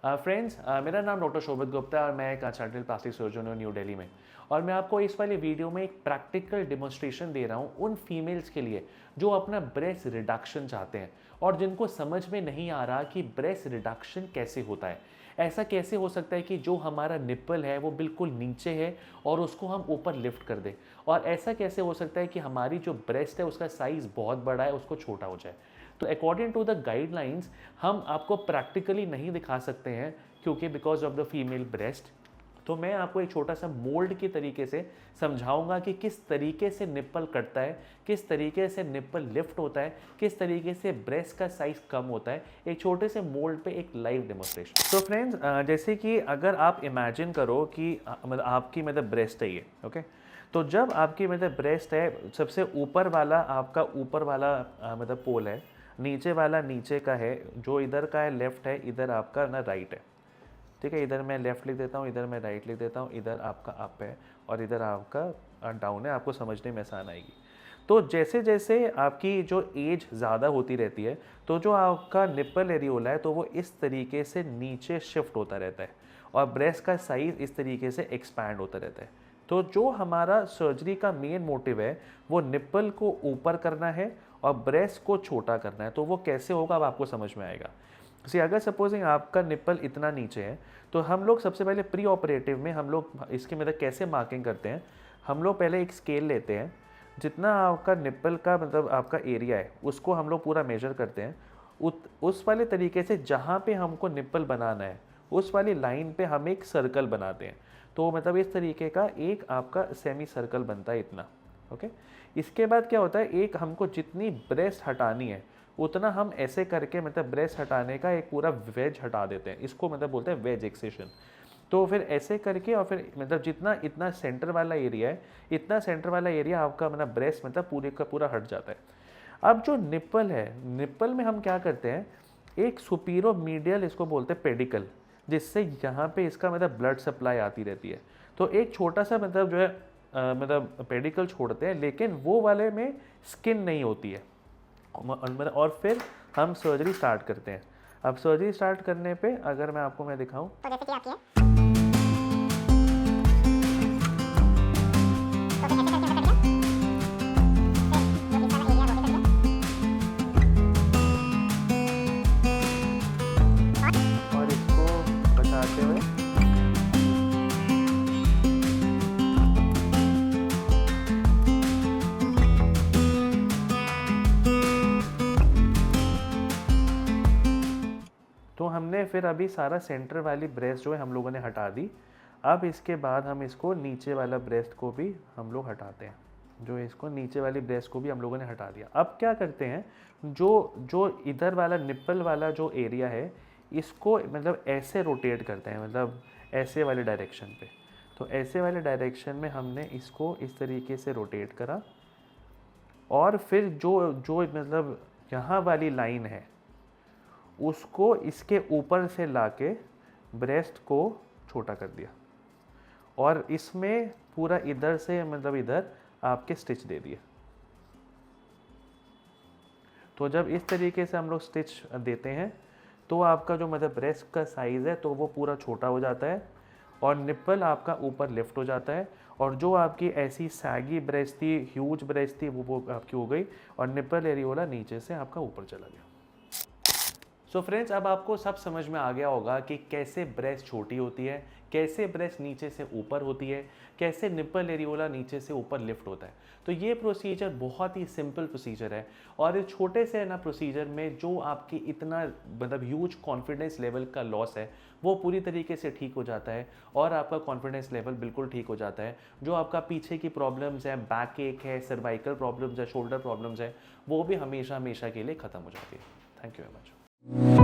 Friends, मेरा नाम doctor शोभित गुप्ता है और मैं एक कंसल्टेंट प्लास्टिक सर्जन हूँ न्यू दिल्ली में। और मैं आपको इस वाली वीडियो में एक प्रैक्टिकल डेमोन्स्ट्रेशन दे रहा हूँ उन फीमेल्स के लिए जो अपना ब्रेस्ट रिडक्शन चाहते हैं और जिनको समझ में नहीं आ रहा कि ब्रेस्ट रिडक्शन कैसे होता है। ऐसा कैसे हो सकता है कि जो हमारा निप्पल है वो बिल्कुल नीचे है और उसको हम ऊपर लिफ्ट कर दें, और ऐसा कैसे हो सकता है कि हमारी जो ब्रेस्ट है उसका साइज़ बहुत बड़ा है उसको छोटा हो जाए। तो अकॉर्डिंग टू द गाइडलाइंस हम आपको प्रैक्टिकली नहीं दिखा सकते हैं क्योंकि because of the female breast. तो मैं आपको एक छोटा सा मोल्ड के तरीके से समझाऊंगा कि किस तरीके से निप्पल कटता है, किस तरीके से निप्पल लिफ्ट होता है, किस तरीके से ब्रेस्ट का साइज कम होता है, एक छोटे से मोल्ड पे एक लाइव डेमोन्स्ट्रेशन। तो फ्रेंड्स, जैसे कि अगर आप इमेजिन करो कि मतलब आपकी ब्रेस्ट है ये, ओके। तो जब आपकी ब्रेस्ट है, सबसे ऊपर वाला आपका ऊपर वाला पोल है, नीचे वाला नीचे का है, जो इधर का है लेफ्ट है, इधर आपका राइट है, ठीक है। इधर मैं लेफ्ट लिख देता हूँ, इधर मैं राइट लिख देता हूँ, इधर आपका अप है और इधर आपका डाउन है। आपको समझने में आसान आएगी। तो जैसे जैसे आपकी जो एज ज़्यादा होती रहती है तो जो आपका निप्पल एरियोला है तो वो इस तरीके से नीचे शिफ्ट होता रहता है और ब्रेस्ट का साइज़ इस तरीके से एक्सपैंड होता रहता है। तो जो हमारा सर्जरी का मेन मोटिव है वो निप्पल को ऊपर करना है और ब्रेस्ट को छोटा करना है। तो वो कैसे होगा अब आपको समझ में आएगा। अगर सपोजिंग आपका निप्पल इतना नीचे है तो हम लोग सबसे पहले प्री ऑपरेटिव में हम लोग इसकी कैसे मार्किंग करते हैं। हम लोग पहले एक स्केल लेते हैं, जितना आपका निप्पल का आपका एरिया है उसको हम लोग पूरा मेजर करते हैं। उस वाले तरीके से जहाँ पे हमको निप्पल बनाना है उस वाली लाइन पे हम एक सर्कल बनाते हैं। तो इस तरीके का एक आपका सेमी सर्कल बनता है इतना, ओके। इसके बाद क्या होता है, एक हमको जितनी ब्रेस्ट हटानी है उतना हम ऐसे करके ब्रेस्ट हटाने का एक पूरा वेज हटा देते हैं। इसको बोलते हैं वेज एक्सेशन। तो फिर ऐसे करके और फिर जितना इतना सेंटर वाला एरिया है, इतना सेंटर वाला एरिया आपका ब्रेस्ट पूरे का पूरा हट जाता है। अब जो निप्पल है, निप्पल में हम क्या करते हैं, एक सुपीरियर मीडियल इसको बोलते हैं पेडिकल, जिससे यहाँ पे इसका ब्लड सप्लाई आती रहती है। तो एक छोटा सा जो है पेडिकल छोड़ते हैं, लेकिन वो वाले में स्किन नहीं होती है। और फिर हम सर्जरी स्टार्ट करते हैं। अब सर्जरी स्टार्ट करने पे अगर मैं आपको दिखाऊं तो जैसे कि आपकी है और इसको बचाते हुए तो हमने फिर अभी सारा सेंटर वाली ब्रेस्ट जो है हम लोगों ने हटा दी। अब इसके बाद हम इसको नीचे वाला ब्रेस्ट को भी हम लोग हटाते हैं, जो इसको नीचे वाली ब्रेस्ट को भी हम लोगों ने हटा दिया। अब क्या करते हैं, जो इधर वाला निप्पल वाला जो एरिया है इसको ऐसे रोटेट करते हैं, ऐसे वाले डायरेक्शन पे। तो ऐसे वाले डायरेक्शन में हमने इसको इस तरीके से रोटेट करा और फिर जो जो यहाँ वाली लाइन है उसको इसके ऊपर से लाके ब्रेस्ट को छोटा कर दिया और इसमें पूरा इधर से इधर आपके स्टिच दे दिए। तो जब इस तरीके से हम लोग स्टिच देते हैं तो आपका जो ब्रेस्ट का साइज़ है तो वो पूरा छोटा हो जाता है और निप्पल आपका ऊपर लिफ्ट हो जाता है। और जो आपकी ऐसी सैगी ब्रेस्ट थी, ह्यूज ब्रेस्ट थी, वो आपकी हो गई और निप्पल एरियोला नीचे से आपका ऊपर चला गया। सो फ्रेंड्स, अब आपको सब समझ में आ गया होगा कि कैसे ब्रेस्ट छोटी होती है, कैसे ब्रेस्ट नीचे से ऊपर होती है, कैसे निप्पल एरियोला नीचे से ऊपर लिफ्ट होता है। तो ये प्रोसीजर बहुत ही सिंपल प्रोसीजर है और इस छोटे से प्रोसीजर में जो आपकी इतना ह्यूज कॉन्फिडेंस लेवल का लॉस है वो पूरी तरीके से ठीक हो जाता है और आपका कॉन्फिडेंस लेवल बिल्कुल ठीक हो जाता है। जो आपका पीछे की प्रॉब्लम्स है, बैक एक है, सर्वाइकल प्रॉब्लम्स है, शोल्डर प्रॉब्लम्स है, वो भी हमेशा हमेशा के लिए ख़त्म हो जाती है। Thank you very much.